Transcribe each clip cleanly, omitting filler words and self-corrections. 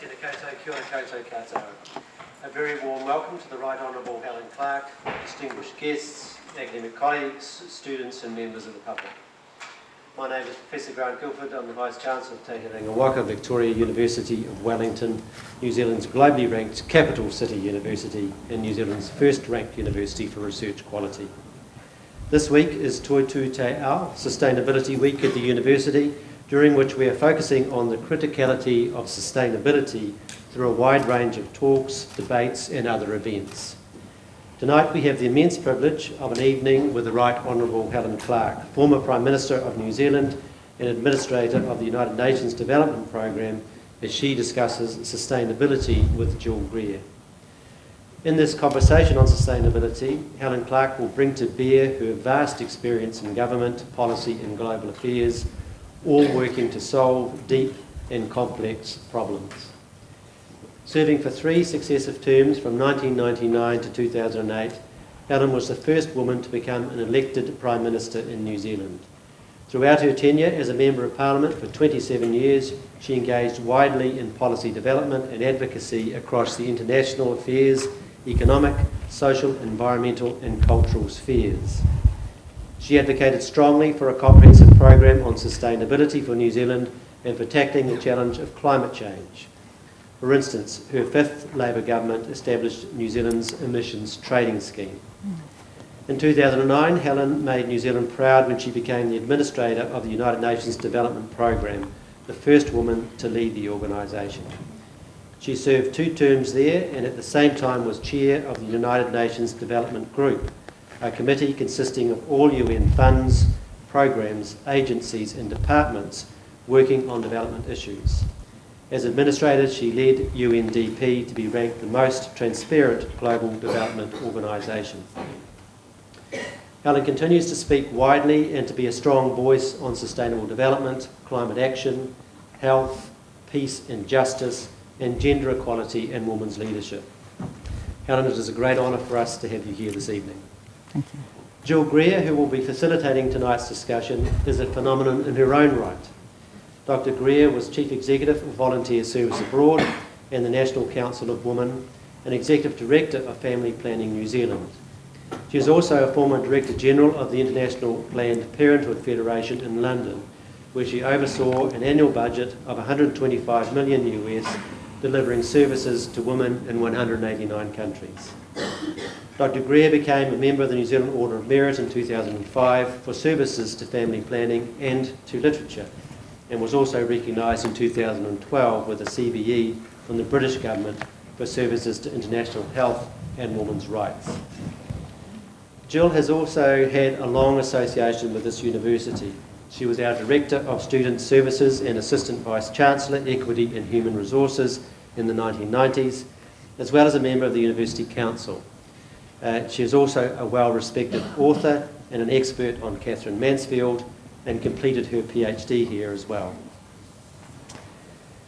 Tēnā koutou, kia ora koutou katoa. A very warm welcome to the Right Honourable Helen Clark, distinguished guests, academic colleagues, students and members of the public. My name is Professor Grant Guilford. I'm the Vice-Chancellor of Te Herenga Waka, Victoria University of Wellington, New Zealand's globally ranked capital city university and New Zealand's first-ranked university for research quality. This week is Toitū Te Ao, Sustainability Week at the university, during which we are focusing on the criticality of sustainability through a wide range of talks, debates and other events. Tonight we have the immense privilege of an evening with the Right Honourable Helen Clark, former Prime Minister of New Zealand and Administrator of the United Nations Development Programme, as she discusses sustainability with Gill Greer. In this conversation on sustainability, Helen Clark will bring to bear her vast experience in government, policy and global affairs, all working to solve deep and complex problems. Serving for 3 successive terms from 1999 to 2008, Helen was the first woman to become an elected Prime Minister in New Zealand. Throughout her tenure as a Member of Parliament for 27 years, she engaged widely in policy development and advocacy across the international affairs, economic, social, environmental and cultural spheres. She advocated strongly for a comprehensive program on sustainability for New Zealand and for tackling the challenge of climate change. For instance, her 5th Labour government established New Zealand's emissions trading scheme. In 2009, Helen made New Zealand proud when she became the administrator of the United Nations Development Programme, the first woman to lead the organisation. She served 2 terms there and at the same time was chair of the United Nations Development Group, a committee consisting of all UN funds, programs, agencies and departments working on development issues. As administrator, she led UNDP to be ranked the most transparent global development organisation. Helen continues to speak widely and to be a strong voice on sustainable development, climate action, health, peace and justice, and gender equality and women's leadership. Helen, it is a great honour for us to have you here this evening. Thank you. Gill Greer, who will be facilitating tonight's discussion, is a phenomenon in her own right. Dr. Greer was Chief Executive of Volunteer Service Abroad and the National Council of Women and Executive Director of Family Planning New Zealand. She is also a former Director General of the International Planned Parenthood Federation in London, where she oversaw an annual budget of $125 million US, delivering services to women in 189 countries. Dr. Greer became a member of the New Zealand Order of Merit in 2005 for services to family planning and to literature, and was also recognised in 2012 with a CBE from the British government for services to international health and women's rights. Gill has also had a long association with this university. She was our Director of Student Services and Assistant Vice-Chancellor, Equity and Human Resources in the 1990s, as well as a member of the University Council. She is also a well-respected author and an expert on Catherine Mansfield, and completed her PhD here as well.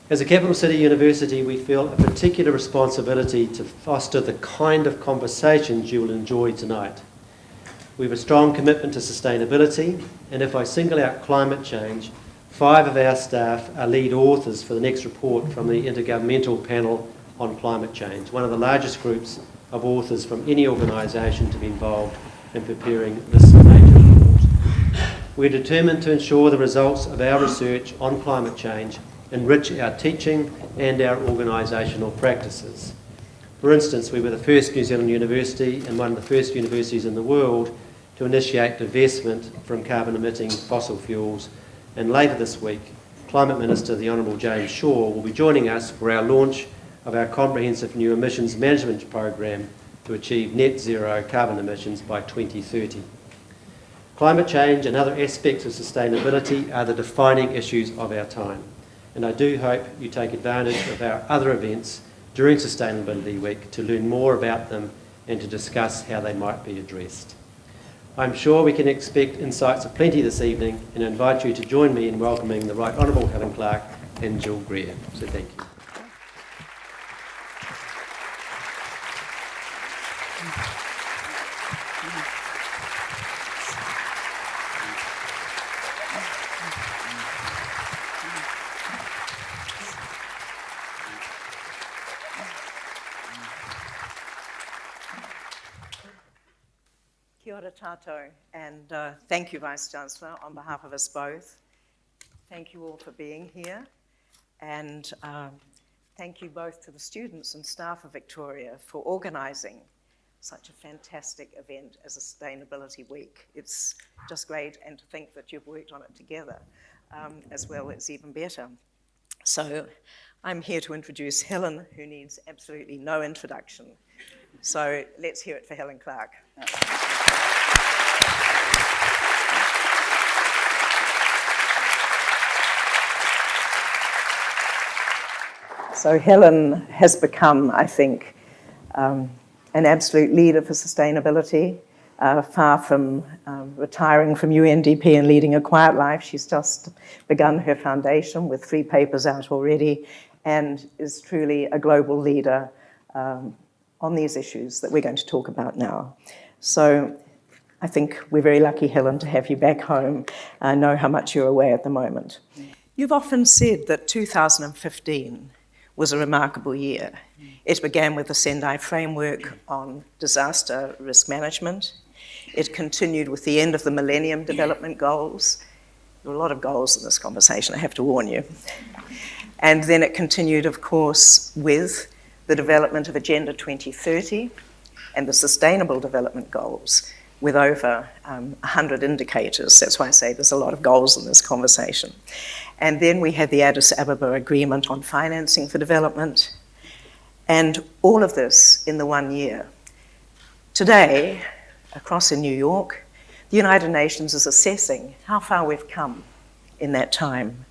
As a capital city university, we feel a particular responsibility to foster the kind of conversations you will enjoy tonight. We have a strong commitment to sustainability, and if I single out climate change, 5 of our staff are lead authors for the next report from the Intergovernmental Panel on Climate Change, one of the largest groups of authors from any organisation to be involved in preparing this major report. We're determined to ensure the results of our research on climate change enrich our teaching and our organisational practices. For instance, we were the first New Zealand university and one of the first universities in the world to initiate divestment from carbon-emitting fossil fuels, and later this week, Climate Minister, the Honourable James Shaw, will be joining us for our launch of our comprehensive new emissions management program to achieve net zero carbon emissions by 2030. Climate change and other aspects of sustainability are the defining issues of our time, and I do hope you take advantage of our other events during Sustainability Week to learn more about them and to discuss how they might be addressed. I'm sure we can expect insights of plenty this evening, and invite you to join me in welcoming the Right Honourable Helen Clark and Gill Greer. So thank you. Kia ora tātou, and thank you, Vice-Chancellor, on behalf of us both. Thank you all for being here, and thank you both to the students and staff of Victoria for organising such a fantastic event as a Sustainability Week. It's just great, and to think that you've worked on it together as well, it's even better. So I'm here to introduce Helen, who needs absolutely no introduction. So let's hear it for Helen Clark. So Helen has become, I think, an absolute leader for sustainability. Far from retiring from UNDP and leading a quiet life, she's just begun her foundation with 3 papers out already and is truly a global leader on these issues that we're going to talk about now. So I think we're very lucky, Helen, to have you back home. I know how much you're away at the moment. You've often said that 2015 was a remarkable year. It began with the Sendai framework on disaster risk management. It continued with the end of the Millennium Development Goals. There are a lot of goals in this conversation, I have to warn you. And then it continued, of course, with the development of Agenda 2030 and the Sustainable Development Goals with over 100 indicators. That's why I say there's a lot of goals in this conversation. And then we had the Addis Ababa Agreement on financing for development, and all of this in the 1 year. Today, across in New York, the United Nations is assessing how far we've come in that time.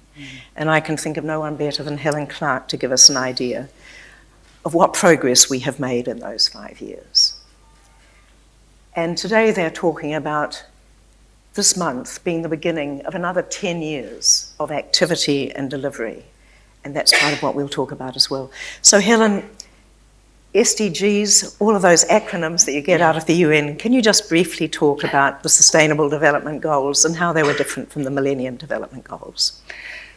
And I can think of no one better than Helen Clark to give us an idea of what progress we have made in those 5 years. And today they're talking about this month being the beginning of another 10 years of activity and delivery. And that's part of what we'll talk about as well. So Helen, SDGs, all of those acronyms that you get out of the UN, can you just briefly talk about the Sustainable Development Goals and how they were different from the Millennium Development Goals?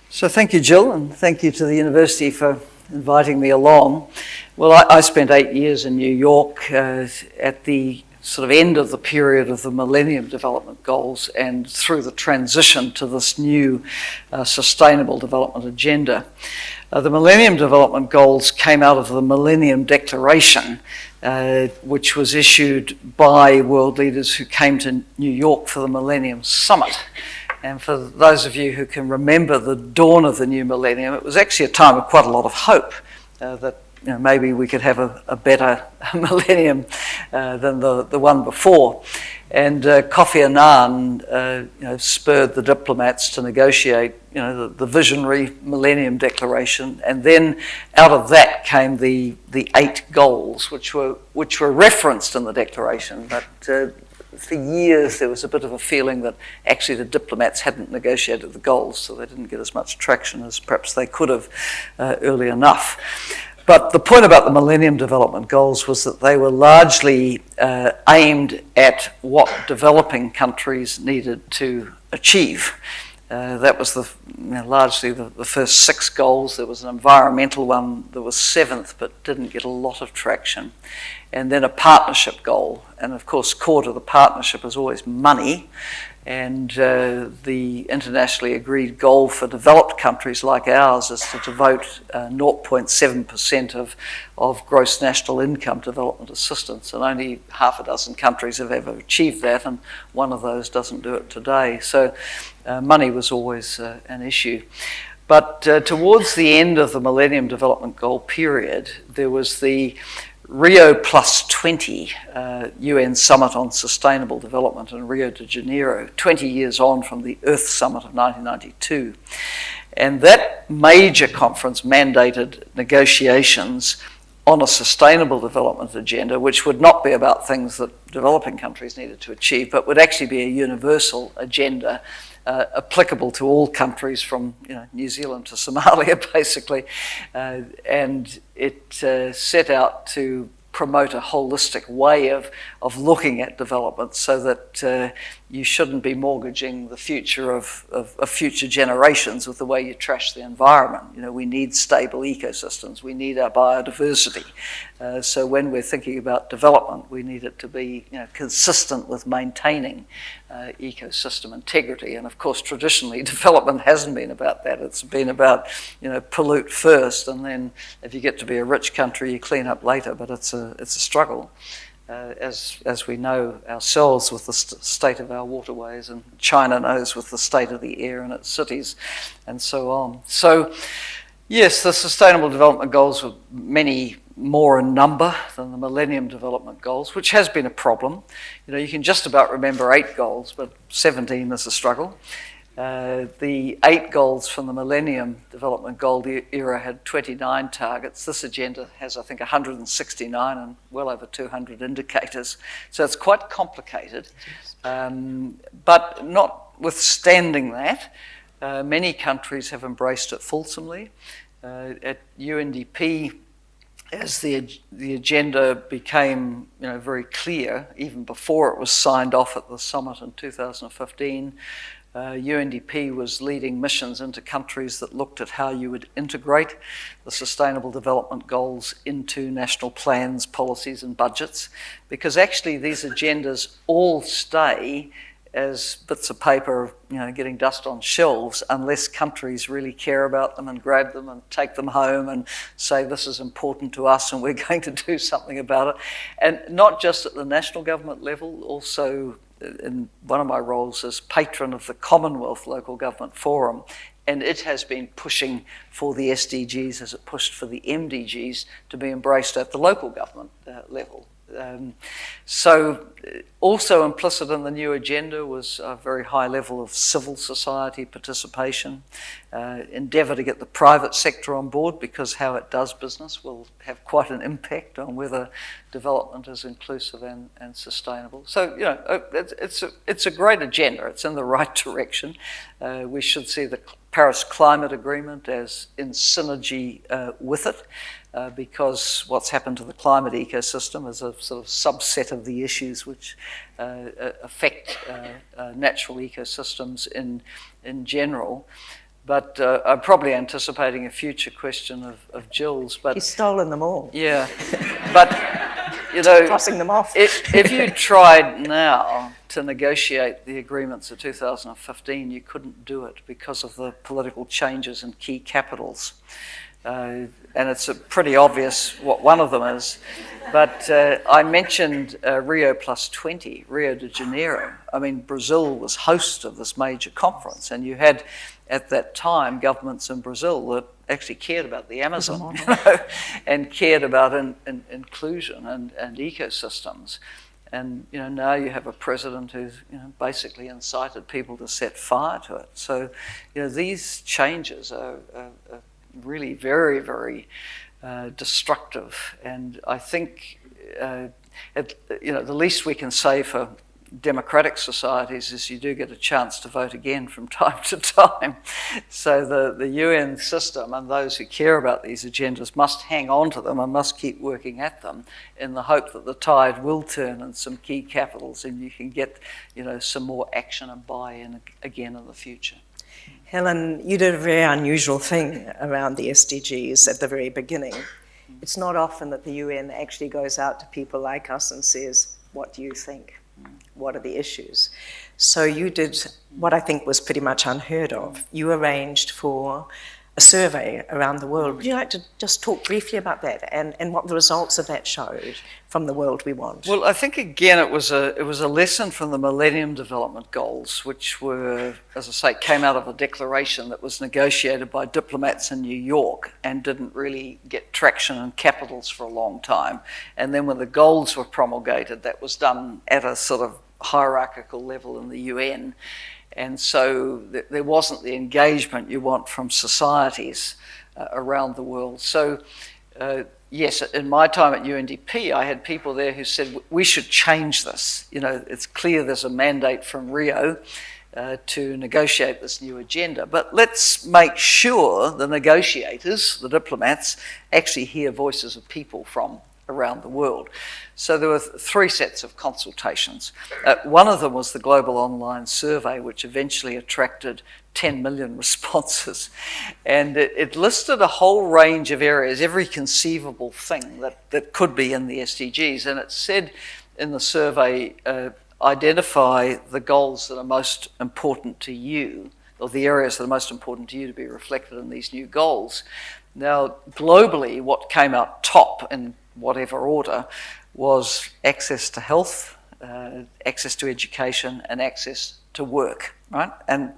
So thank you, Gill, and thank you to the university for inviting me along. Well, I spent 8 years in New York at the sort of end of the period of the Millennium Development Goals and through the transition to this new Sustainable Development Agenda. The Millennium Development Goals came out of the Millennium Declaration, which was issued by world leaders who came to New York for the Millennium Summit. And for those of you who can remember the dawn of the new millennium, it was actually a time of quite a lot of hope that maybe we could have a better millennium than the one before. And Kofi Annan spurred the diplomats to negotiate the visionary Millennium Declaration, and then out of that came the 8 goals, which were referenced in the declaration, but for years there was a bit of a feeling that actually the diplomats hadn't negotiated the goals, so they didn't get as much traction as perhaps they could have early enough. But the point about the Millennium Development Goals was that they were largely aimed at what developing countries needed to achieve. That was largely the first 6 goals. There was an environmental one that was 7th but didn't get a lot of traction. And then a partnership goal. And of course, core to the partnership is always money. And the internationally agreed goal for developed countries like ours is to devote 0.7% of gross national income to development assistance. And only half a dozen countries have ever achieved that, and one of those doesn't do it today. So money was always an issue. But towards the end of the Millennium Development Goal period, there was the Rio +20 UN Summit on Sustainable Development in Rio de Janeiro, 20 years on from the Earth Summit of 1992. And that major conference mandated negotiations on a sustainable development agenda, which would not be about things that developing countries needed to achieve, but would actually be a universal agenda applicable to all countries from New Zealand to Somalia, basically. And it set out to promote a holistic way of looking at development so that you shouldn't be mortgaging the future of future generations with the way you trash the environment. We need stable ecosystems, we need our biodiversity, So when we're thinking about development, we need it to be consistent with maintaining ecosystem integrity. And of course, traditionally, development hasn't been about that. It's been about pollute first, and then if you get to be a rich country, you clean up later. But it's a struggle. As we know ourselves with the state of our waterways, and China knows with the state of the air in its cities, and so on. So, yes, the Sustainable Development Goals were many more in number than the Millennium Development Goals, which has been a problem. You can just about remember 8 goals, but 17 is a struggle. The 8 goals from the Millennium Development Goal era had 29 targets. This agenda has, I think, 169 and well over 200 indicators. So it's quite complicated. But notwithstanding that, many countries have embraced it fulsomely. At UNDP, as the agenda became very clear, even before it was signed off at the summit in 2015, UNDP was leading missions into countries that looked at how you would integrate the Sustainable Development Goals into national plans, policies and budgets, because actually these agendas all stay as bits of paper, getting dust on shelves, unless countries really care about them and grab them and take them home and say this is important to us and we're going to do something about it. And not just at the national government level, also in one of my roles as patron of the Commonwealth Local Government Forum, and it has been pushing for the SDGs as it pushed for the MDGs to be embraced at the local government level. So also implicit in the new agenda was a very high level of civil society participation, endeavour to get the private sector on board, because how it does business will have quite an impact on whether development is inclusive and sustainable. So, it's a great agenda. It's in the right direction. We should see the Paris Climate Agreement as in synergy with it. Because what's happened to the climate ecosystem is a sort of subset of the issues which affect natural ecosystems in general. But I'm probably anticipating a future question of Gill's. But She's stolen them all. Yeah, but tossing them off. if you tried now to negotiate the agreements of 2015, you couldn't do it because of the political changes in key capitals. And it's pretty obvious what one of them is. But I mentioned Rio +20, Rio de Janeiro. I mean, Brazil was host of this major conference, and you had, at that time, governments in Brazil that actually cared about the Amazon, and cared about inclusion and ecosystems. And now you have a president who's basically incited people to set fire to it. So these changes are really very, very destructive. And I think the least we can say for democratic societies is you do get a chance to vote again from time to time. So the UN system and those who care about these agendas must hang on to them and must keep working at them in the hope that the tide will turn in some key capitals and you can get some more action and buy-in again in the future. Helen, you did a very unusual thing around the SDGs at the very beginning. It's not often that the UN actually goes out to people like us and says, what do you think? What are the issues? So you did what I think was pretty much unheard of. You arranged for a survey around the world. Would you like to just talk briefly about that and what the results of that showed from the world we want? Well, I think again it was a lesson from the Millennium Development Goals, which were, as I say, came out of a declaration that was negotiated by diplomats in New York and didn't really get traction in capitals for a long time. And then when the goals were promulgated, that was done at a sort of hierarchical level in the UN. And so there wasn't the engagement you want from societies around the world. So yes, in my time at UNDP, I had people there who said, we should change this. It's clear there's a mandate from Rio to negotiate this new agenda, but let's make sure the negotiators, the diplomats, actually hear voices of people from around the world. So there were 3 sets of consultations. One of them was the Global Online Survey, which eventually attracted 10 million responses. And it listed a whole range of areas, every conceivable thing that could be in the SDGs. And it said in the survey, identify the goals that are most important to you, or the areas that are most important to you to be reflected in these new goals. Now, globally, what came out top in whatever order was access to health, access to education, and access to work, right? And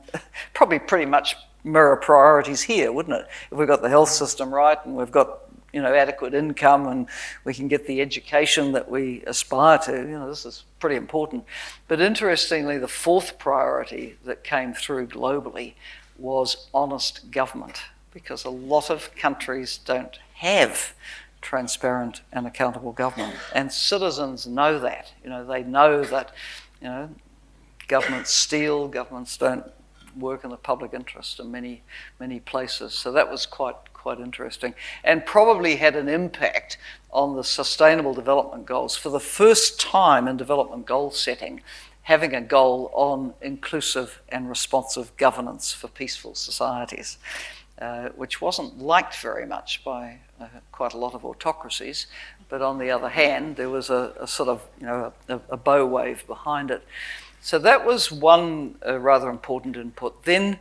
probably pretty much mirror priorities here, wouldn't it? If we've got the health system right and we've got adequate income and we can get the education that we aspire to, this is pretty important. But interestingly, the 4th priority that came through globally was honest government, because a lot of countries don't have transparent and accountable government. And citizens know that. They know that, governments steal, governments don't work in the public interest in many, many places. So that was quite interesting, and probably had an impact on the Sustainable Development Goals. For the first time in development goal setting, having a goal on inclusive and responsive governance for peaceful societies, which wasn't liked very much by quite a lot of autocracies, but on the other hand, there was a sort of, a bow wave behind it. So that was one rather important input. Then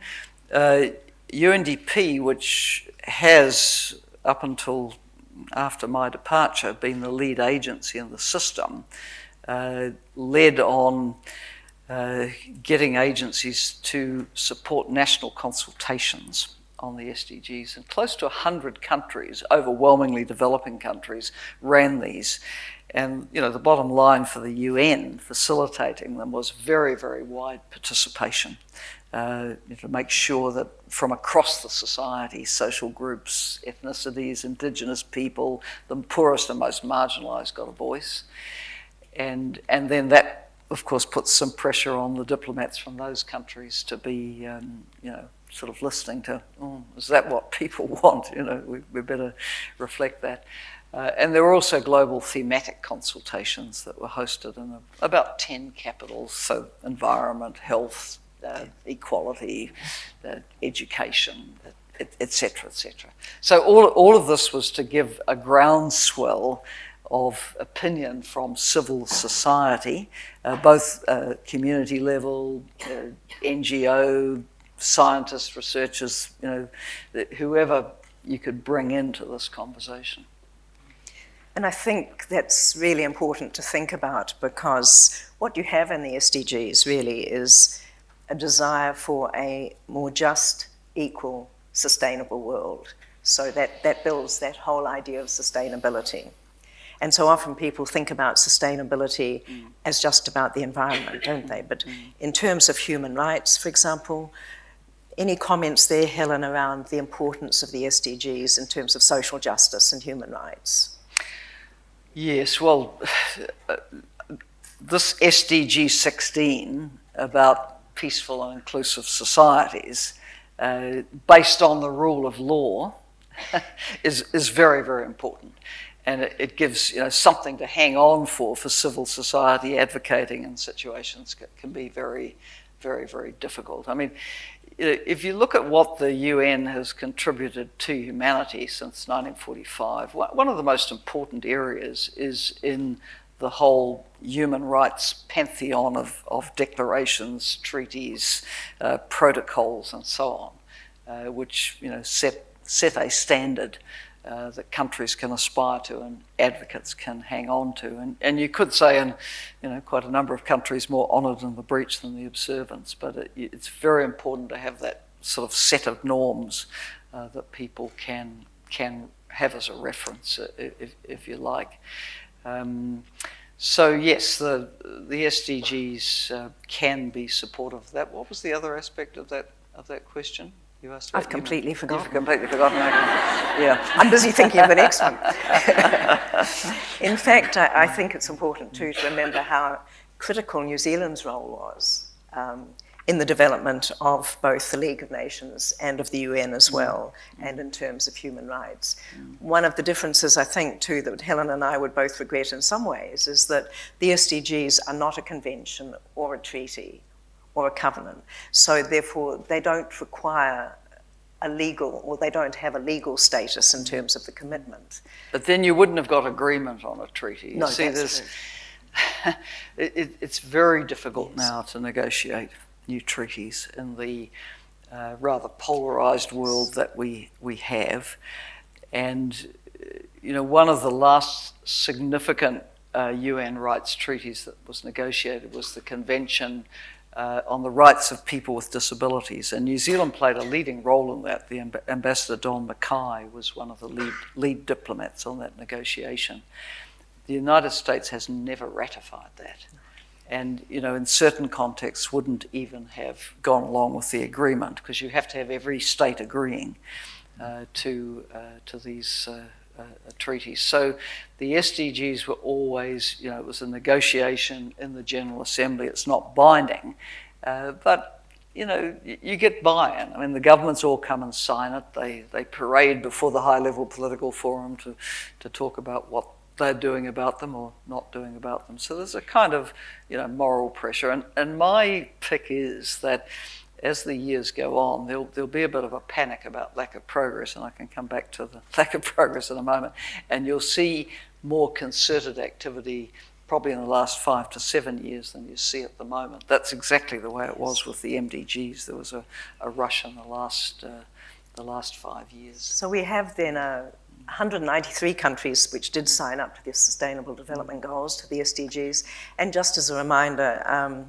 UNDP, which has, up until after my departure, been the lead agency in the system, led on getting agencies to support national consultations on the SDGs. And close to 100 countries, overwhelmingly developing countries, ran these. And the bottom line for the UN facilitating them was very, very wide participation. To make sure that from across the society, social groups, ethnicities, indigenous people, the poorest and most marginalised got a voice. And then that, of course, puts some pressure on the diplomats from those countries to be, sort of listening to, is that what people want? We better reflect that. And there were also global thematic consultations that were hosted in about 10 capitals, so environment, health, equality, education, etc., etc. So all of this was to give a groundswell of opinion from civil society, both community level, NGO, scientists, researchers, whoever you could bring into this conversation. And I think that's really important to think about, because what you have in the SDGs really is a desire for a more just, equal, sustainable world. So that builds that whole idea of sustainability. And so often people think about sustainability as just about the environment, don't they? But in terms of human rights, for example, any comments there, Helen, around the importance of the SDGs in terms of social justice and human rights? Yes, well, this SDG 16 about peaceful and inclusive societies, based on the rule of law, is very, very important. And it gives something to hang on for civil society. Advocating in situations can be very, very, very difficult. I mean, if you look at what the UN has contributed to humanity since 1945, one of the most important areas is in the whole human rights pantheon of declarations, treaties, protocols, and so on, which set a standard that countries can aspire to and advocates can hang on to. And you could say in quite a number of countries more honoured in the breach than the observance, but it's very important to have that sort of set of norms that people can have as a reference, if you like. So yes, the SDGs can be supportive of that. What was the other aspect of that question? You asked about. I've completely forgotten. You've completely forgotten. Yeah. I'm busy thinking of the next one. In fact, I think it's important too to remember how critical New Zealand's role was in the development of both the League of Nations and of the UN as well, and in terms of human rights. One of the differences, I think, too, that Helen and I would both regret in some ways is that the SDGs are not a convention or a treaty or a covenant. So therefore, they don't require a legal, or they don't have a legal status in terms of the commitment. But then you wouldn't have got agreement on a treaty. No, see, that's true. it's very difficult now to negotiate new treaties in the rather polarised world that we have. And, you know, one of the last significant UN rights treaties that was negotiated was the Convention on the Rights of People with Disabilities, and New Zealand played a leading role in that. The Ambassador Don Mackay was one of the lead diplomats on that negotiation. The United States has never ratified that, and, you know, in certain contexts wouldn't even have gone along with the agreement, because you have to have every state agreeing to these treaties. So the SDGs were always, you know, it was a negotiation in the General Assembly. It's not binding, but, you know, you get buy-in. I mean, the governments all come and sign it. They parade before the high-level political forum to talk about what they're doing about them or not doing about them. So there's a kind of, you know, moral pressure. And my pick is that as the years go on, there'll be a bit of a panic about lack of progress, and I can come back to the lack of progress in a moment, and you'll see more concerted activity probably in the last 5 to 7 years than you see at the moment. That's exactly the way it was with the MDGs. There was a rush in the last 5 years. So we have then 193 countries which did sign up to the Sustainable Development Goals, to the SDGs, and just as a reminder,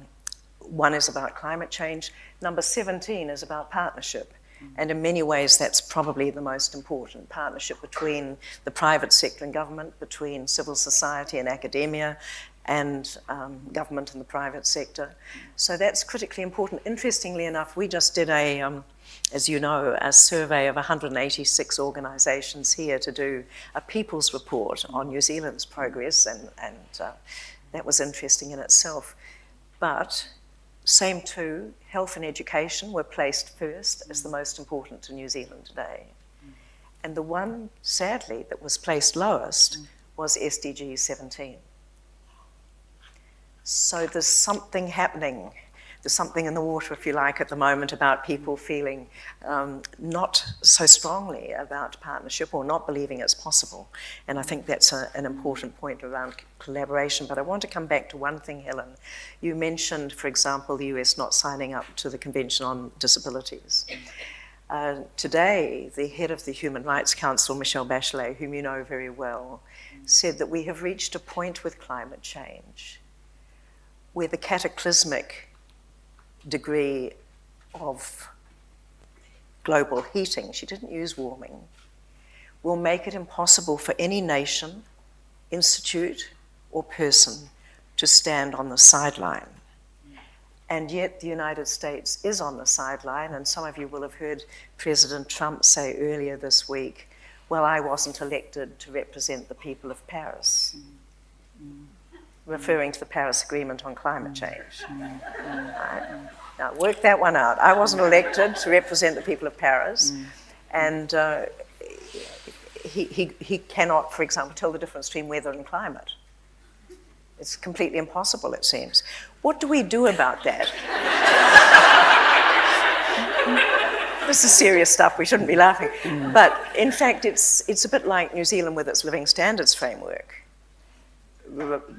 one is about climate change. Number 17 is about partnership. And in many ways, that's probably the most important partnership between the private sector and government, between civil society and academia, and government and the private sector. So that's critically important. Interestingly enough, we just did as you know, a survey of 186 organisations here to do a people's report on New Zealand's progress, and that was interesting in itself. But same too, health and education were placed first as the most important to New Zealand today. And the one, sadly, that was placed lowest was SDG 17. So there's something happening. There's something in the water, if you like, at the moment about people feeling not so strongly about partnership or not believing it's possible. And I think that's an important point around collaboration. But I want to come back to one thing, Helen. You mentioned, for example, the US not signing up to the Convention on Disabilities. Today, the head of the Human Rights Council, Michelle Bachelet, whom you know very well, said that we have reached a point with climate change where the cataclysmic degree of global heating, she didn't use warming, will make it impossible for any nation, institute, or person to stand on the sideline. And yet the United States is on the sideline, and some of you will have heard President Trump say earlier this week, well, I wasn't elected to represent the people of Paris, referring to the Paris Agreement on climate change. Right? Now, work that one out. I wasn't elected to represent the people of Paris, and he cannot, for example, tell the difference between weather and climate. It's completely impossible, it seems. What do we do about that? This is serious stuff, we shouldn't be laughing. But in fact, it's a bit like New Zealand with its living standards framework,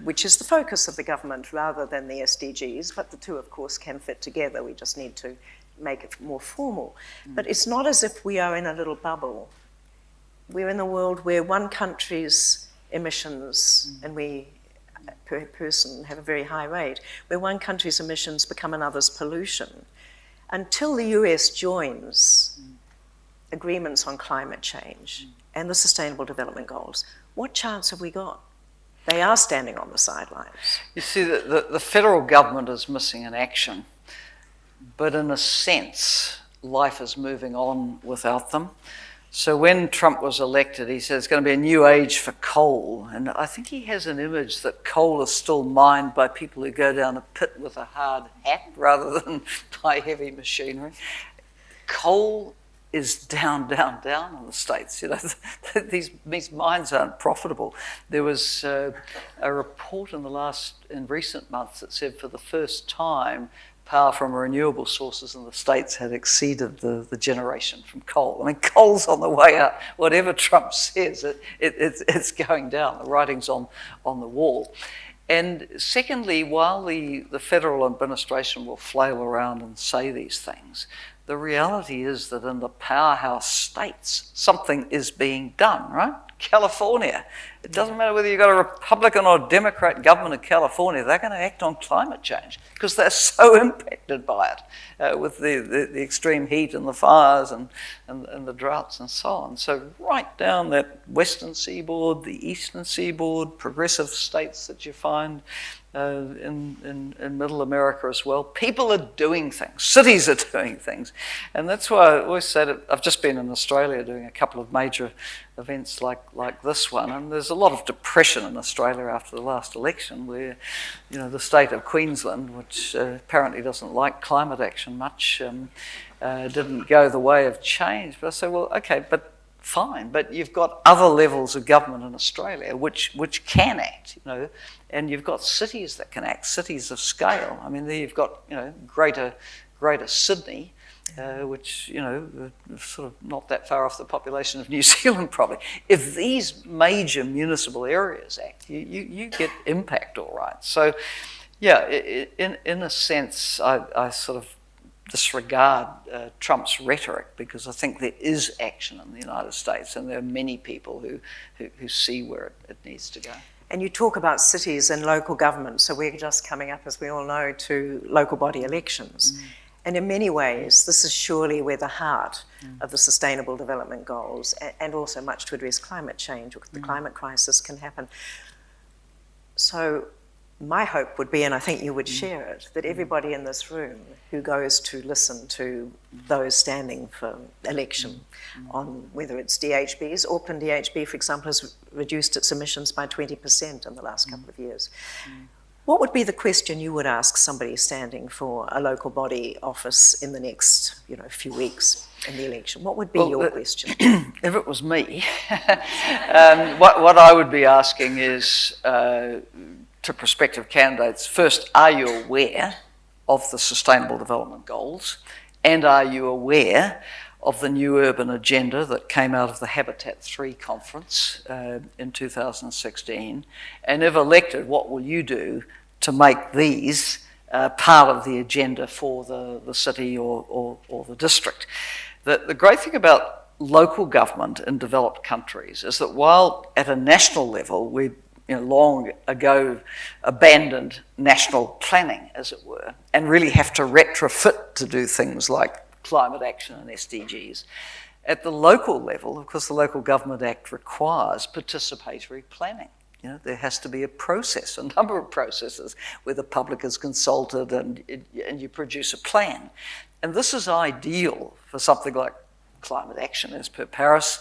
which is the focus of the government rather than the SDGs, but the two, of course, can fit together. We just need to make it more formal. But it's not as if we are in a little bubble. We're in a world where one country's emissions, and we, per person, have a very high rate, where one country's emissions become another's pollution. Until the US joins agreements on climate change and the Sustainable Development Goals, what chance have we got? They are standing on the sidelines. You see, the federal government is missing in action, but in a sense, life is moving on without them. So when Trump was elected, he said it's going to be a new age for coal. And I think he has an image that coal is still mined by people who go down a pit with a hard hat rather than by heavy machinery. Coal is down in the States. You know, these mines aren't profitable. There was a report in recent months that said for the first time, power from renewable sources in the States had exceeded the generation from coal. I mean, coal's on the way up. Whatever Trump says, it's going down. The writing's on the wall. And secondly, while the federal administration will flail around and say these things, the reality is that in the powerhouse states, something is being done, right? California. It doesn't matter whether you've got a Republican or Democrat government in California, they're going to act on climate change because they're so impacted by it with the extreme heat and the fires and the droughts and so on. So right down that western seaboard, the eastern seaboard, progressive states that you find in middle America as well, people are doing things, cities are doing things. And that's why I always say that I've just been in Australia doing a couple of major events like this one, and there's a lot of depression in Australia after the last election where, you know, the state of Queensland, which apparently doesn't like climate action much, didn't go the way of change. But I say, well, okay, but fine, but you've got other levels of government in Australia which can act, you know, and you've got cities that can act, cities of scale. I mean, there you've got, you know, greater Sydney, which, you know, sort of not that far off the population of New Zealand probably. If these major municipal areas act, you get impact all right. So, yeah, in a sense, I sort of disregard Trump's rhetoric because I think there is action in the United States and there are many people who see where it needs to go. And you talk about cities and local government, so we're just coming up, as we all know, to local body elections. And in many ways, this is surely where the heart of the Sustainable Development Goals and also much to address climate change or the climate crisis can happen. So my hope would be, and I think you would share it, that everybody in this room who goes to listen to those standing for election on whether it's DHBs, Auckland DHB, for example, has reduced its emissions by 20% in the last couple of years. What would be the question you would ask somebody standing for a local body office in the next, you know, few weeks in the election? What would be your question? If it was me, what I would be asking is to prospective candidates, first, are you aware of the Sustainable Development Goals? And are you aware of the new urban agenda that came out of the Habitat 3 conference in 2016? And if elected, what will you do to make these part of the agenda for the city or the district? The great thing about local government in developed countries is that while at a national level we long ago abandoned national planning, as it were, and really have to retrofit to do things like climate action and SDGs. At the local level, of course, the Local Government Act requires participatory planning. You know, there has to be a process, a number of processes where the public is consulted and you produce a plan. And this is ideal for something like climate action as per Paris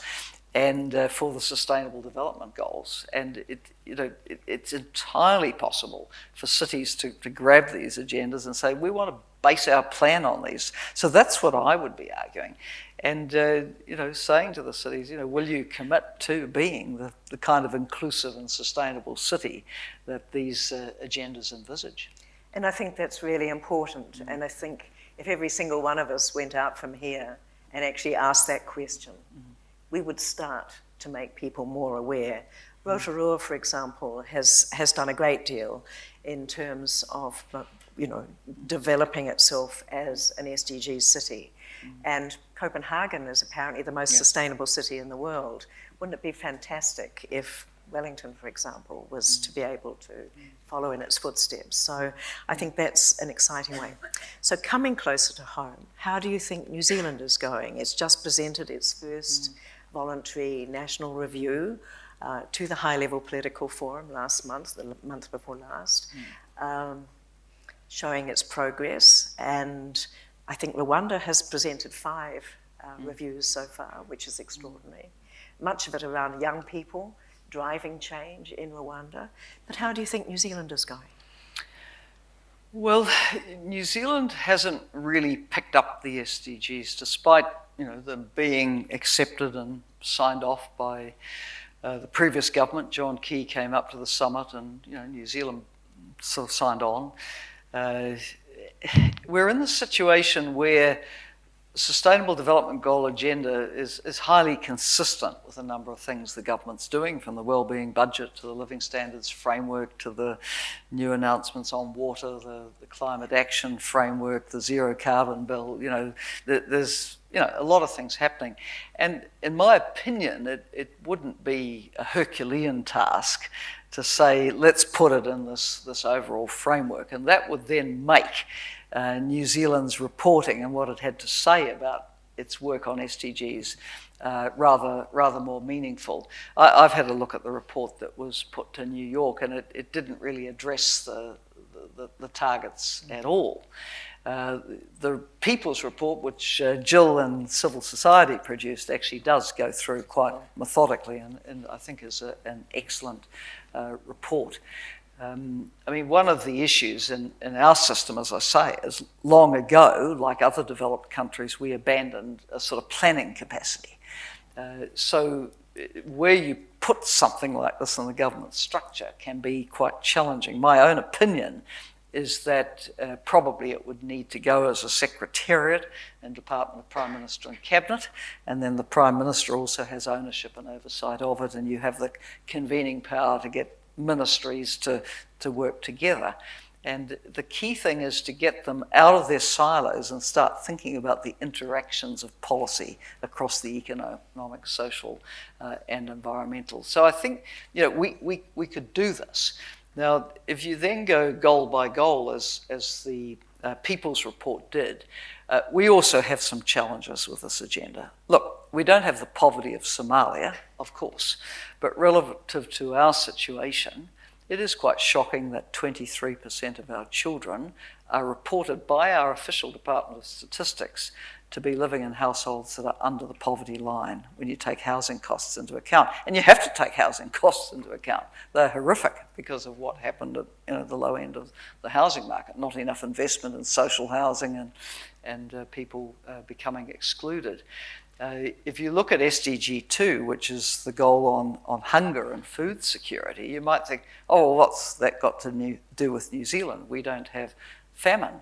and for the Sustainable Development Goals. And it's entirely possible for cities to grab these agendas and say, we want to base our plan on these. So that's what I would be arguing. And, saying to the cities, will you commit to being the kind of inclusive and sustainable city that these agendas envisage? And I think that's really important. And I think if every single one of us went out from here and actually asked that question, we would start to make people more aware. Rotorua, for example, has done a great deal in terms of, developing itself as an SDG city. And Copenhagen is apparently the most sustainable city in the world. Wouldn't it be fantastic if Wellington, for example, was to be able to follow in its footsteps? So I think that's an exciting way. So coming closer to home, how do you think New Zealand is going? It's just presented its first voluntary national review to the high-level political forum last month, the month before last, showing its progress. And I think Rwanda has presented 5 reviews so far, which is extraordinary. Much of it around young people, driving change in Rwanda. But how do you think New Zealand is going? Well, New Zealand hasn't really picked up the SDGs, despite them being accepted and signed off by the previous government. John Key came up to the summit, and New Zealand sort of signed on. We're in the situation where Sustainable Development Goal agenda is highly consistent with a number of things the government's doing, from the wellbeing budget to the living standards framework to the new announcements on water, the climate action framework, the zero carbon bill. There's a lot of things happening. And in my opinion, it wouldn't be a Herculean task to say, let's put it in this overall framework. And that would then make New Zealand's reporting and what it had to say about its work on SDGs rather more meaningful. I've had a look at the report that was put to New York, and it didn't really address the targets at all. The People's Report, which Gill and civil society produced, actually does go through quite methodically, and I think is an excellent report. One of the issues in our system, as I say, is long ago, like other developed countries, we abandoned a sort of planning capacity. So where you put something like this in the government structure can be quite challenging. My own opinion is that probably it would need to go as a secretariat in Department of Prime Minister and Cabinet, and then the Prime Minister also has ownership and oversight of it, and you have the convening power to get ministries to work together. And the key thing is to get them out of their silos and start thinking about the interactions of policy across the economic, social, and environmental. So I think we could do this. Now, if you then go goal by goal, as the People's Report did, we also have some challenges with this agenda. Look, we don't have the poverty of Somalia, of course, but relative to our situation, it is quite shocking that 23% of our children are reported by our official Department of Statistics to be living in households that are under the poverty line when you take housing costs into account. And you have to take housing costs into account. They're horrific because of what happened at the low end of the housing market. Not enough investment in social housing and people becoming excluded. If you look at SDG 2, which is the goal on hunger and food security, you might think, oh, well, what's that got to do with New Zealand? We don't have famine.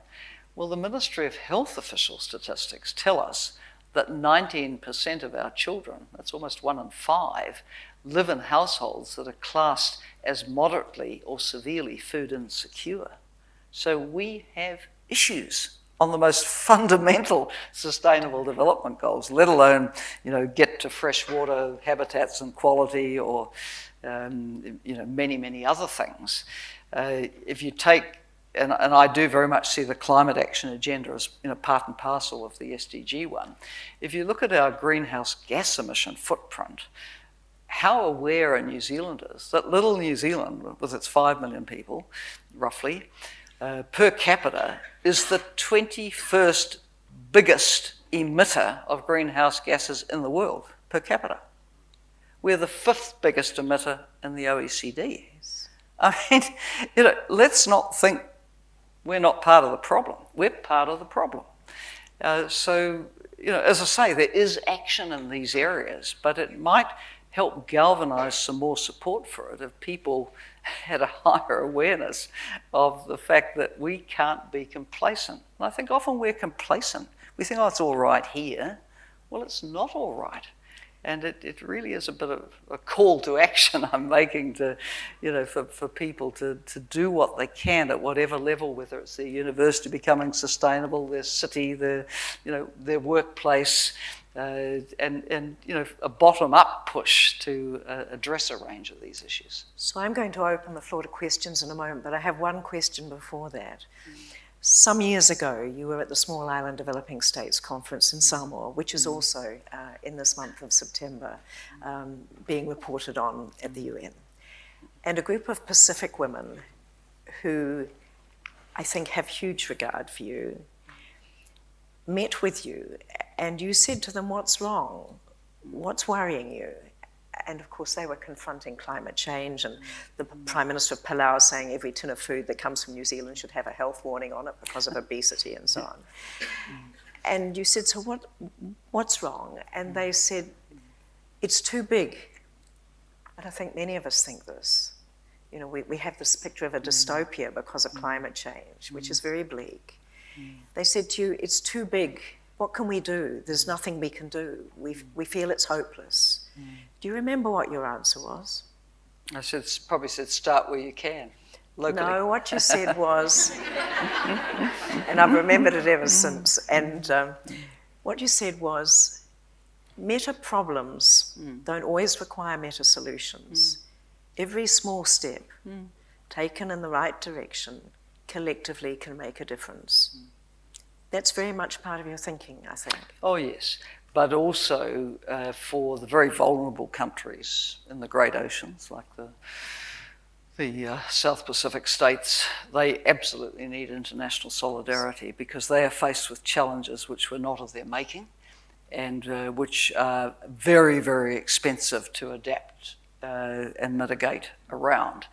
Well, the Ministry of Health official statistics tell us that 19% of our children, that's almost 1 in 5, live in households that are classed as moderately or severely food insecure. So we have issues on the most fundamental sustainable development goals, let alone, get to freshwater habitats and quality, or, many, many other things. If you take, and I do very much see the climate action agenda as part and parcel of the SDG one. If you look at our greenhouse gas emission footprint, how aware are New Zealanders that little New Zealand, with its 5 million people, roughly, per capita, is the 21st biggest emitter of greenhouse gases in the world, per capita. We're the 5th biggest emitter in the OECD. I mean, let's not think we're not part of the problem. We're part of the problem. So, as I say, there is action in these areas, but it might help galvanise some more support for it if people had a higher awareness of the fact that we can't be complacent. And I think often we're complacent. We think, oh, it's all right here. Well, it's not all right. And it really is a bit of a call to action I'm making to, for people to do what they can at whatever level, whether it's their university becoming sustainable, their city, their workplace, and a bottom-up push to address a range of these issues. So I'm going to open the floor to questions in a moment, but I have one question before that. Some years ago, you were at the Small Island Developing States Conference in Samoa, which is also in this month of September being reported on at the UN. And a group of Pacific women who I think have huge regard for you met with you And you said to them, what's wrong? What's worrying you? And of course, they were confronting climate change, and the Prime Minister of Palau saying every tin of food that comes from New Zealand should have a health warning on it because of obesity and so on. And you said, so what's wrong? And they said, it's too big. And I think many of us think this. You know, we have this picture of a dystopia because of climate change, which is very bleak. They said to you, it's too big. What can we do? There's nothing we can do. We feel it's hopeless. Do you remember what your answer was? I probably said start where you can, locally. No, what you said was, and I've remembered it ever since, and what you said was, meta problems don't always require meta solutions. Every small step taken in the right direction collectively can make a difference. That's very much part of your thinking, I think. Oh, yes. But also for the very vulnerable countries in the great oceans, like the South Pacific states, they absolutely need international solidarity because they are faced with challenges which were not of their making and which are very, very expensive to adapt and mitigate around.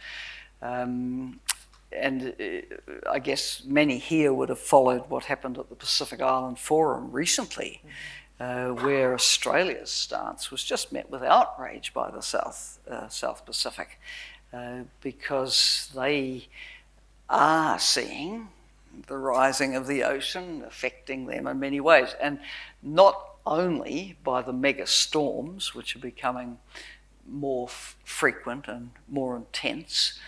And I guess many here would have followed what happened at the Pacific Island Forum recently, where Australia's stance was just met with outrage by the South Pacific, because they are seeing the rising of the ocean affecting them in many ways, and not only by the mega storms, which are becoming more frequent and more intense,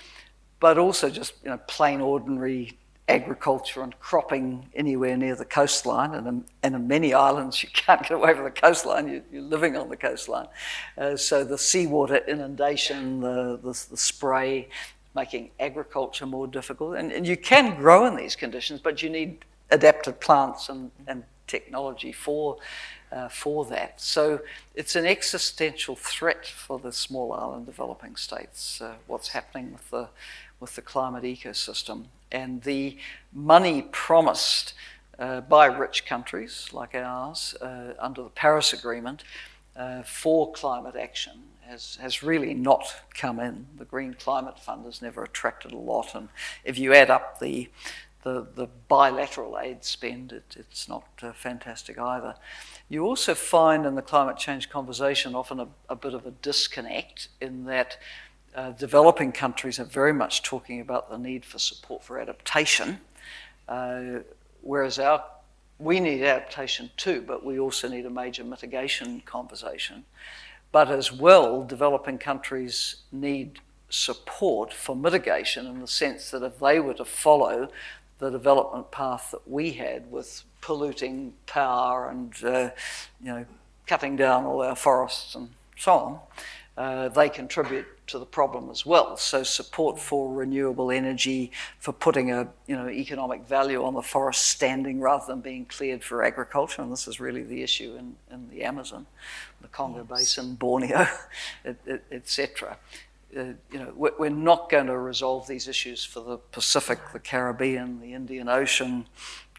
but also just plain ordinary agriculture and cropping anywhere near the coastline. And in many islands you can't get away from the coastline, you're living on the coastline. So the seawater inundation, the spray, making agriculture more difficult. And you can grow in these conditions, but you need adapted plants and technology for that. So it's an existential threat for the small island developing states, what's happening with the climate ecosystem. And the money promised by rich countries like ours under the Paris Agreement for climate action has really not come in. The Green Climate Fund has never attracted a lot, and if you add up the bilateral aid spend, it's not fantastic either. You also find in the climate change conversation often a bit of a disconnect in that developing countries are very much talking about the need for support for adaptation, whereas we need adaptation too, but we also need a major mitigation conversation. But as well, developing countries need support for mitigation in the sense that if they were to follow the development path that we had with polluting power and cutting down all our forests and so on, they contribute to the problem as well. So support for renewable energy, for putting economic value on the forest standing rather than being cleared for agriculture, and this is really the issue in the Amazon, the Congo Basin, Borneo, etc. We're not going to resolve these issues for the Pacific, the Caribbean, the Indian Ocean,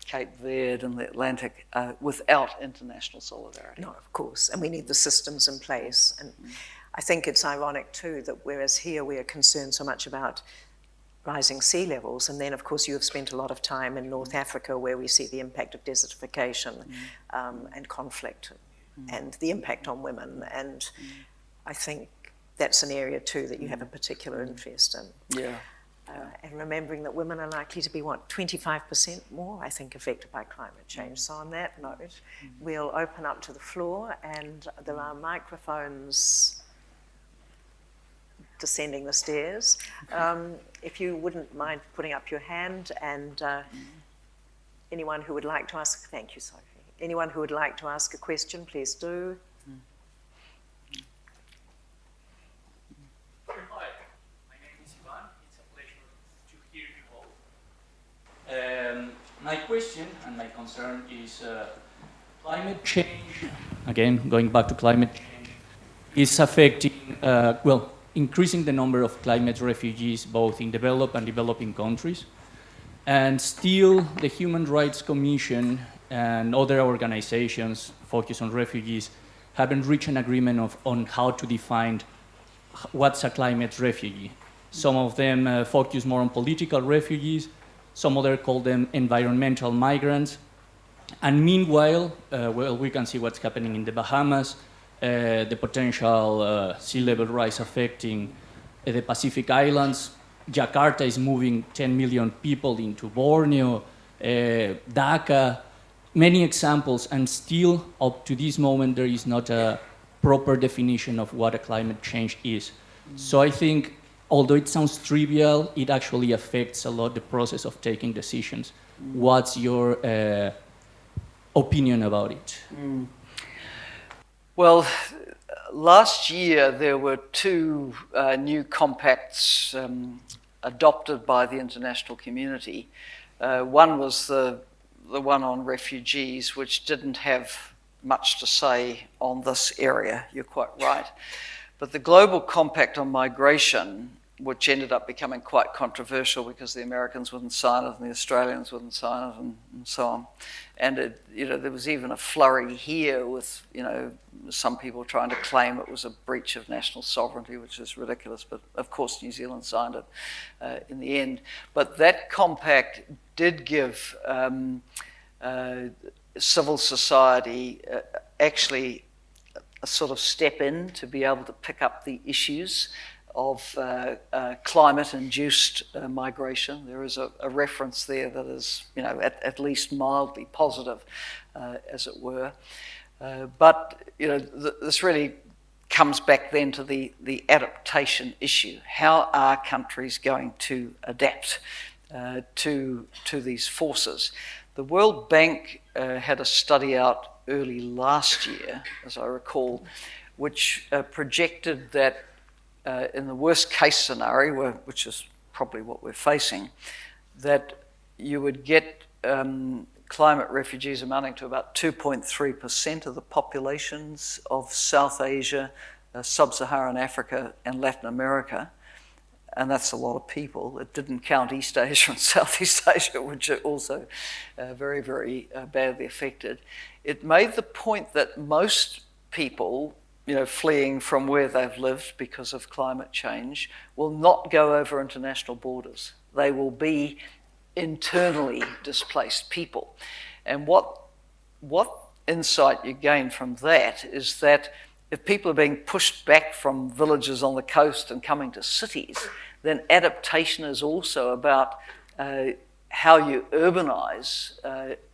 Cape Verde and the Atlantic without international solidarity. No, of course, and we need the systems in place. And I think it's ironic too that whereas here we are concerned so much about rising sea levels, and then of course you have spent a lot of time in North Africa where we see the impact of desertification and conflict and the impact on women, and I think that's an area too that you have a particular interest in. Yeah. And remembering that women are likely to be, 25% more, I think, affected by climate change. So on that note, we'll open up to the floor, and there are microphones descending the stairs. If you wouldn't mind putting up your hand, and anyone who would like to ask, thank you, Sophie. Anyone who would like to ask a question, please do. My question and my concern is climate change, again, going back to climate change, is affecting, increasing the number of climate refugees both in developed and developing countries. And still, the Human Rights Commission and other organizations focused on refugees haven't reached an agreement on how to define what's a climate refugee. Some of them focus more on political refugees, some others call them environmental migrants. And meanwhile, we can see what's happening in the Bahamas, the potential sea level rise affecting the Pacific Islands. Jakarta is moving 10 million people into Borneo, Dhaka, many examples, and still up to this moment there is not a proper definition of what a climate change is. So I think, although it sounds trivial, it actually affects a lot the process of taking decisions. What's your opinion about it? Well, last year there were two new compacts adopted by the international community. One was the one on refugees, which didn't have much to say on this area, you're quite right. But the Global Compact on Migration, which ended up becoming quite controversial because the Americans wouldn't sign it and the Australians wouldn't sign it and so on. And there was even a flurry here with some people trying to claim it was a breach of national sovereignty, which is ridiculous. But of course, New Zealand signed it in the end. But that compact did give civil society actually a sort of step in to be able to pick up the issues of climate-induced migration. There is a reference there that is, at least mildly positive, as it were. But this really comes back then to the adaptation issue. How are countries going to adapt to these forces? The World Bank had a study out early last year, as I recall, which projected that in the worst case scenario, which is probably what we're facing, that you would get climate refugees amounting to about 2.3% of the populations of South Asia, Sub-Saharan Africa and Latin America. And that's a lot of people. It didn't count East Asia and Southeast Asia, which are also very, very badly affected. It made the point that most people, fleeing from where they've lived because of climate change, will not go over international borders. They will be internally displaced people. And what insight you gain from that is that if people are being pushed back from villages on the coast and coming to cities, then adaptation is also about how you urbanize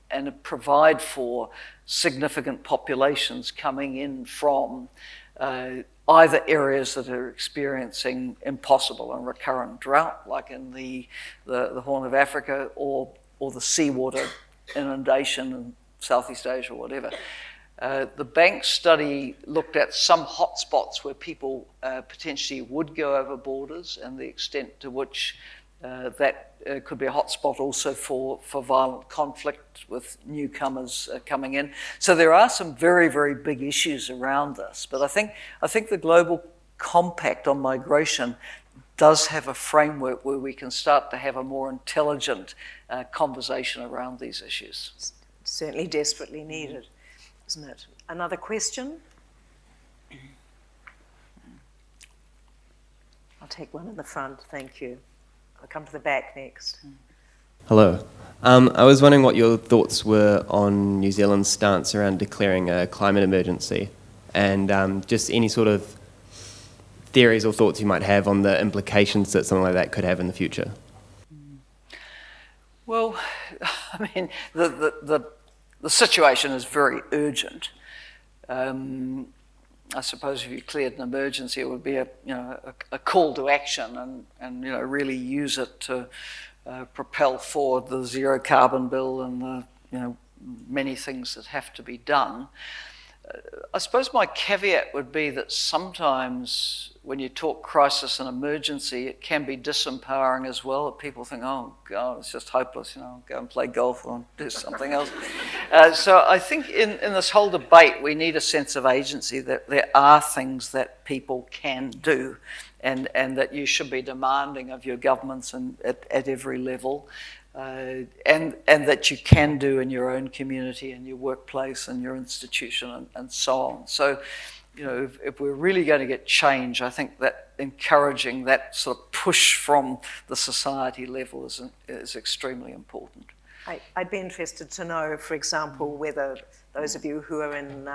and provide for significant populations coming in from either areas that are experiencing impossible and recurrent drought, like in the Horn of Africa, or the seawater inundation in Southeast Asia or whatever. The bank study looked at some hotspots where people potentially would go over borders, and the extent to which that could be a hotspot also for violent conflict with newcomers coming in. So there are some very, very big issues around this. But I think the Global Compact on Migration does have a framework where we can start to have a more intelligent conversation around these issues. Certainly desperately needed, isn't it? Another question? I'll take one in the front, thank you. I'll come to the back next. Hello. I was wondering what your thoughts were on New Zealand's stance around declaring a climate emergency, and just any sort of theories or thoughts you might have on the implications that something like that could have in the future. Well, I mean, the situation is very urgent. I suppose if you cleared an emergency, it would be a call to action, and really use it to propel forward the zero carbon bill and the many things that have to be done. I suppose my caveat would be that sometimes when you talk crisis and emergency, it can be disempowering as well. People think, oh God, it's just hopeless, go and play golf or do something else. So I think in this whole debate, we need a sense of agency, that there are things that people can do, and that you should be demanding of your governments and at every level. and that you can do in your own community and your workplace and your institution and so on. So, you know, if we're really going to get change, I think that encouraging that sort of push from the society level is extremely important. I'd be interested to know, for example, whether those of you who are in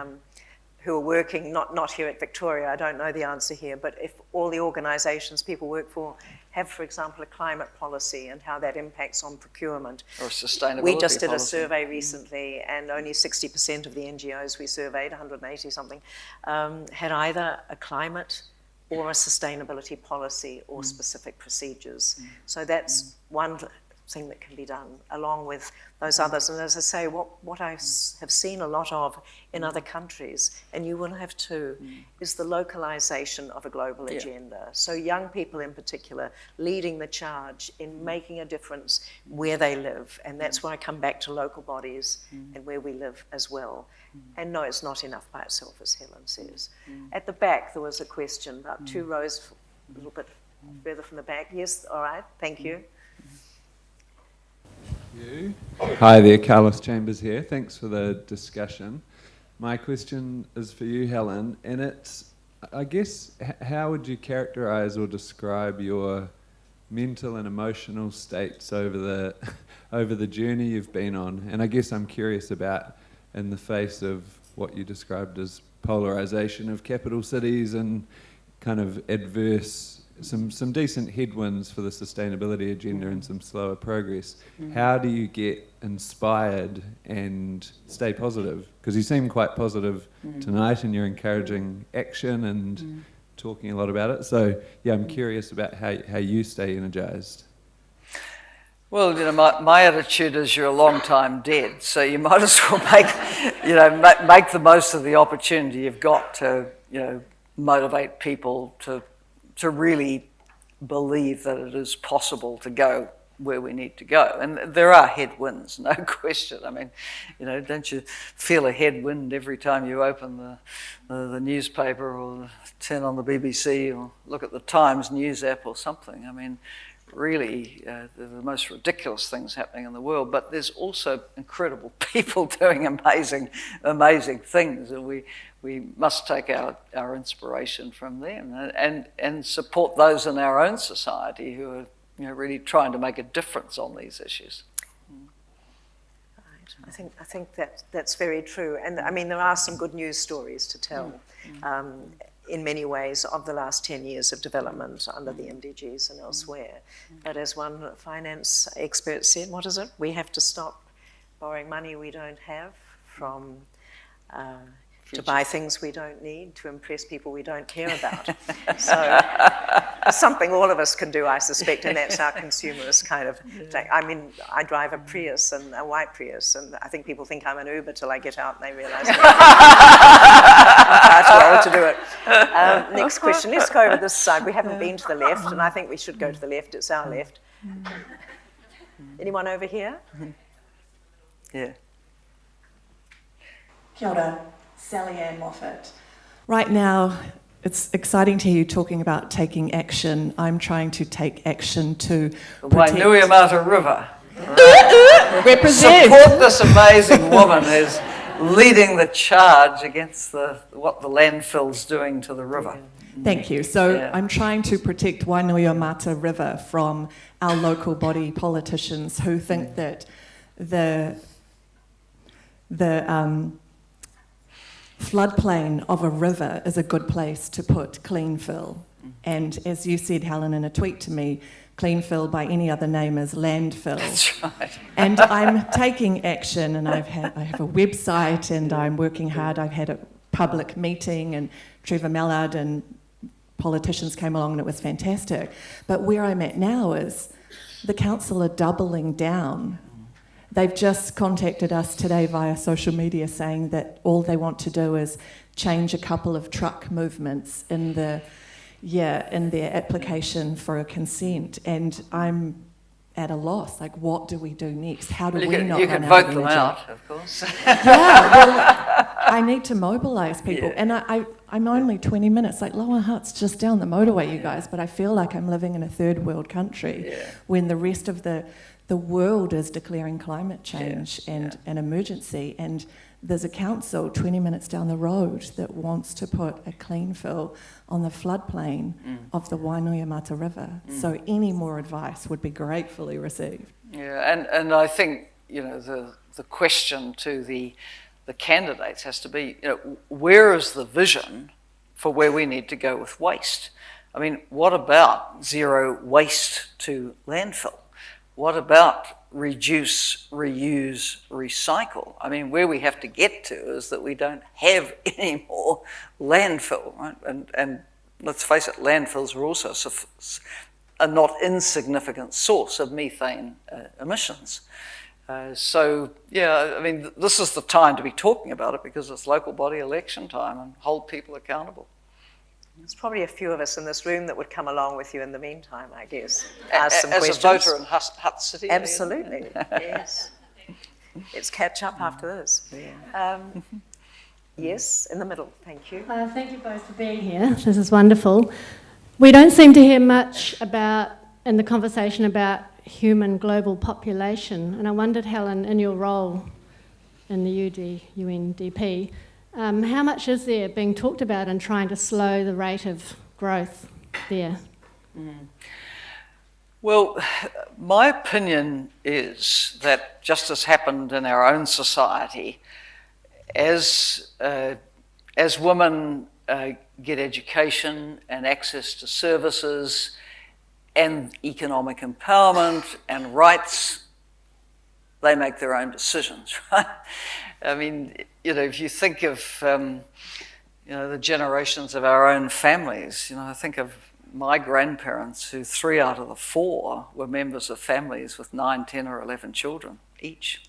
who are working, not here at Victoria, I don't know the answer here, but if all the organisations people work for have, for example, a climate policy and how that impacts on procurement. Or sustainability We just did policy. a survey recently, and only 60% of the NGOs we surveyed, 180 something, had either a climate or a sustainability policy or specific procedures. So that's one thing that can be done along with those others. And as I say, what I have seen a lot of in other countries, and you will have too, is the localization of a global agenda. So young people in particular leading the charge in making a difference where they live. And that's why I come back to local bodies and where we live as well. And no, it's not enough by itself, as Helen says. At the back, there was a question about 2 rows, a little bit further from the back. Yes, all right, thank you. You. Hi there, Carlos Chambers here. Thanks for the discussion. My question is for you, Helen, and it's, I guess, how would you characterise or describe your mental and emotional states over the journey you've been on? And I guess I'm curious about, in the face of what you described as polarisation of capital cities and kind of adverse, some decent headwinds for the sustainability agenda and some slower progress. How do you get inspired and stay positive? Because you seem quite positive tonight and you're encouraging action and talking a lot about it. So yeah, I'm curious about how you stay energised. Well, you know, my attitude is you're a long time dead, so you might as well make the most of the opportunity you've got to, you know, motivate people to really believe that it is possible to go where we need to go. And there are headwinds, no question. I mean, you know, don't you feel a headwind every time you open the newspaper or turn on the BBC or look at the Times news app or something? I mean, really, they're the most ridiculous things happening in the world, but there's also incredible people doing amazing things, and we must take our inspiration from them and support those in our own society who are, you know, really trying to make a difference on these issues. Right. I think that's very true, and I mean there are some good news stories to tell. In many ways of the last 10 years of development under the MDGs and elsewhere. But as one finance expert said, what is it? We have to stop borrowing money we don't have from to buy things we don't need, to impress people we don't care about. So it's something all of us can do, I suspect, and that's our consumerist kind of thing. I mean, I drive a Prius, and a white Prius, and I think people think I'm an Uber till I get out and they realise I'm far too old to do it. Next question, let's go over this side. We haven't been to the left, and I think we should go to the left. It's our left. Anyone over here? Yeah. Kia ora, Sally Ann Moffat. Right now, it's exciting to hear you talking about taking action. I'm trying to take action to protect... Wainuiomata River. Represent! Support this amazing woman who's leading the charge against what the landfill's doing to the river. Thank you. So I'm trying to protect Wainuiomata River from our local body politicians who think that the floodplain of a river is a good place to put clean fill. And as you said, Helen, in a tweet to me, clean fill by any other name is landfill. That's right. And I'm taking action, and I have a website, and I'm working hard. I've had a public meeting, and Trevor Mallard and politicians came along, and it was fantastic. But where I'm at now is the council are doubling down. They've just contacted us today via social media saying that all they want to do is change a couple of truck movements in their application for a consent. And I'm at a loss. Like, what do we do next? How do we not You run can out of vote them energy? out, of course. Yeah, well, I need to mobilise people. And I'm only 20 minutes, like Lower Hutt's just down the motorway, you guys, but I feel like I'm living in a third world country when the rest of the the world is declaring climate change and an emergency, and there's a council 20 minutes down the road that wants to put a clean fill on the floodplain of the Wainui River. So any more advice would be gratefully received. Yeah, and I think, the question to the candidates has to be, where is the vision for where we need to go with waste? I mean, what about zero waste to landfill? What about reduce, reuse, recycle? I mean, where we have to get to is that we don't have any more landfill, right? And let's face it, landfills are also a not insignificant source of methane emissions. So, I mean, this is the time to be talking about it because it's local body election time and hold people accountable. There's probably a few of us in this room that would come along with you in the meantime, I guess. Ask some As questions. a voter in Hutt City? Absolutely, yes. Let's catch up after this. Yes, in the middle, thank you. Thank you both for being here. This is wonderful. We don't seem to hear much in the conversation about human global population, and I wondered, Helen, in your role in the UNDP, how much is there being talked about in trying to slow the rate of growth there? Well, my opinion is that just as happened in our own society, as women get education and access to services and economic empowerment and rights, they make their own decisions, right? I mean, if you think of, the generations of our own families, I think of my grandparents, who 3 out of the 4 were members of families with 9, 10 or 11 children each.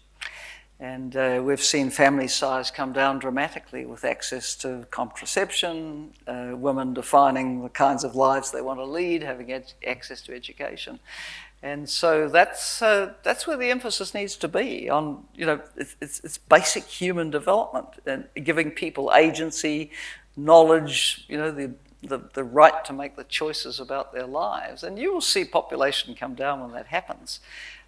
And we've seen family size come down dramatically with access to contraception, women defining the kinds of lives they want to lead, having access to education. And so that's where the emphasis needs to be on, it's basic human development and giving people agency, knowledge, the right to make the choices about their lives. And you will see population come down when that happens.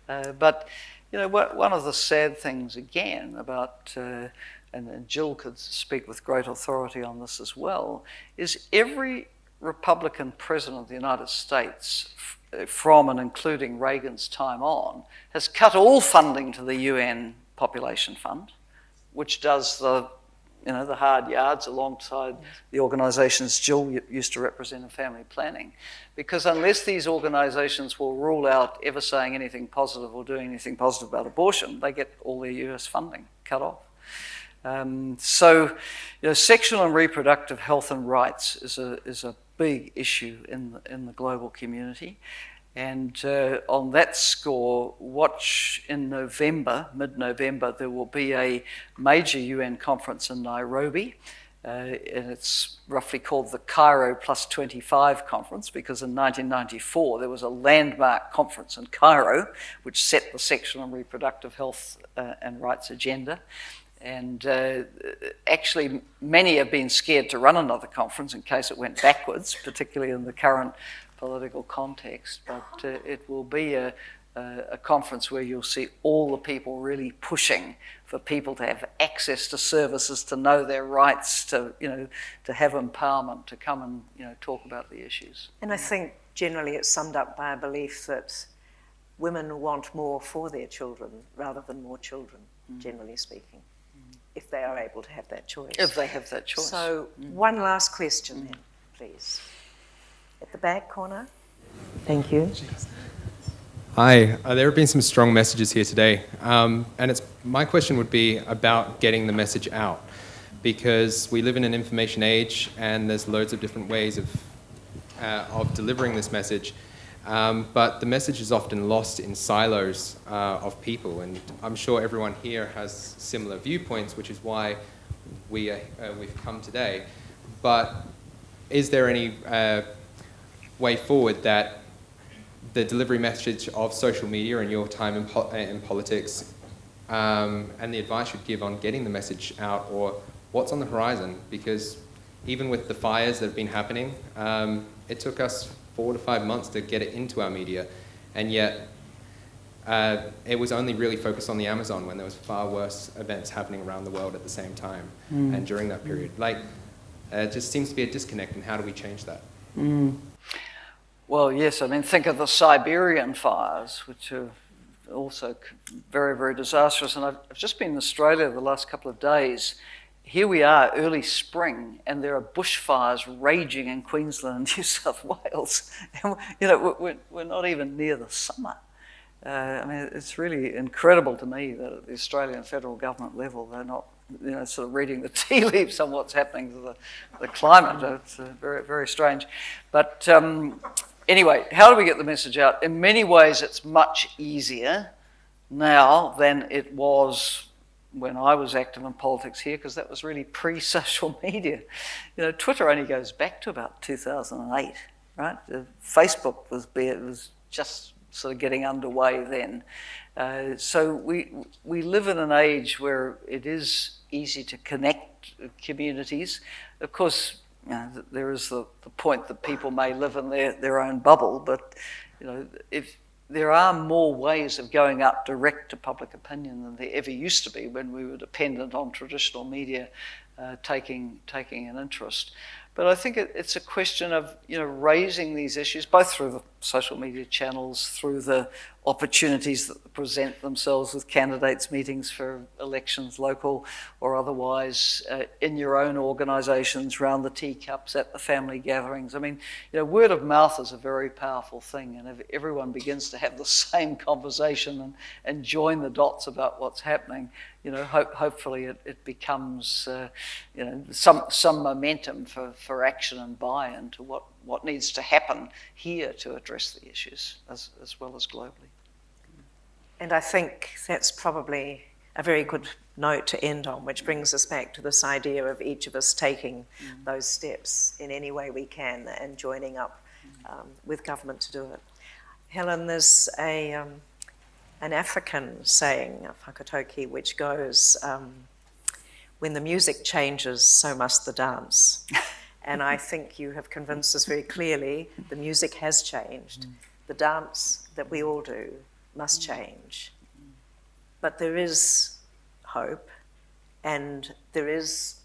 But one of the sad things again about, and Gill could speak with great authority on this as well, is every Republican president of the United States from and including Reagan's time on, has cut all funding to the UN Population Fund, which does the hard yards alongside the organisations Gill used to represent in family planning. Because unless these organisations will rule out ever saying anything positive or doing anything positive about abortion, they get all their US funding cut off. So, sexual and reproductive health and rights is a big issue in the global community. And on that score, watch in November, mid-November, there will be a major UN conference in Nairobi. And it's roughly called the Cairo Plus 25 conference, because in 1994 there was a landmark conference in Cairo which set the sexual and reproductive health and rights agenda. And actually many have been scared to run another conference in case it went backwards, particularly in the current political context. But it will be a conference where you'll see all the people really pushing for people to have access to services, to know their rights, to have empowerment, to come and talk about the issues. And I think generally it's summed up by a belief that women want more for their children rather than more children, generally speaking, if they are able to have that choice. If they have that choice. So one last question then, please. At the back corner. Thank you. Hi, there have been some strong messages here today, and my question would be about getting the message out, because we live in an information age and there's loads of different ways of delivering this message, but the message is often lost in silos of people, and I'm sure everyone here has similar viewpoints, which is why we've come today. But is there any way forward that the delivery message of social media and your time in politics and the advice you'd give on getting the message out, or what's on the horizon? Because even with the fires that have been happening, it took us 4 to 5 months to get it into our media, and yet it was only really focused on the Amazon when there was far worse events happening around the world at the same time and during that period. Like, it just seems to be a disconnect, and how do we change that? Well, yes, I mean, think of the Siberian fires, which are also very, very disastrous. And I've just been in Australia the last couple of days. Here we are, early spring, and there are bushfires raging in Queensland and New South Wales. And, you know, we're not even near the summer. I mean, it's really incredible to me that at the Australian federal government level, they're not, you know, sort of reading the tea leaves on what's happening to the climate. It's very, very strange. But anyway, how do we get the message out? In many ways, it's much easier now than it was when I was active in politics here, because that was really pre-social media. You know, Twitter only goes back to about 2008, right? Facebook was just sort of getting underway then. So we live in an age where it is easy to connect communities. Of course, you know, there is the point that people may live in their own bubble, but you know, if there are more ways of going out direct to public opinion than there ever used to be when we were dependent on traditional media taking an interest. But I think it's a question of, you know, raising these issues, both through the social media channels, through the opportunities that present themselves with candidates' meetings for elections, local or otherwise, in your own organisations, round the teacups, at the family gatherings. I mean, you know, word of mouth is a very powerful thing, and if everyone begins to have the same conversation and join the dots about what's happening, you know, hopefully it becomes, you know, some momentum for action and buy-in to what needs to happen here to address the issues as well as globally. And I think that's probably a very good note to end on, which brings us back to this idea of each of us taking those steps in any way we can and joining up with government to do it. Helen, there's an African saying, whakatoki, which goes, when the music changes, so must the dance. And I think you have convinced us very clearly the music has changed. The dance that we all do must change. But there is hope, and there is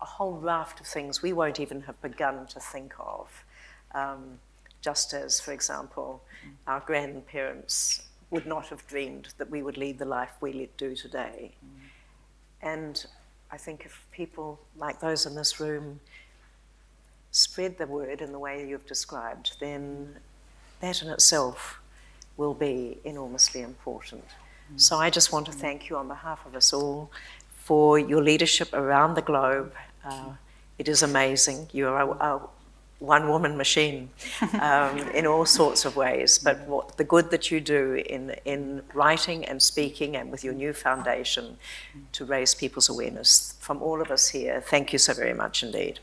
a whole raft of things we won't even have begun to think of. Just as, for example, our grandparents would not have dreamed that we would lead the life we do today. And I think if people like those in this room spread the word in the way you've described, then that in itself will be enormously important. So I just want to thank you on behalf of us all for your leadership around the globe. It is amazing. You are a one-woman machine in all sorts of ways, but the good that you do in writing and speaking and with your new foundation to raise people's awareness. From all of us here, thank you so very much indeed.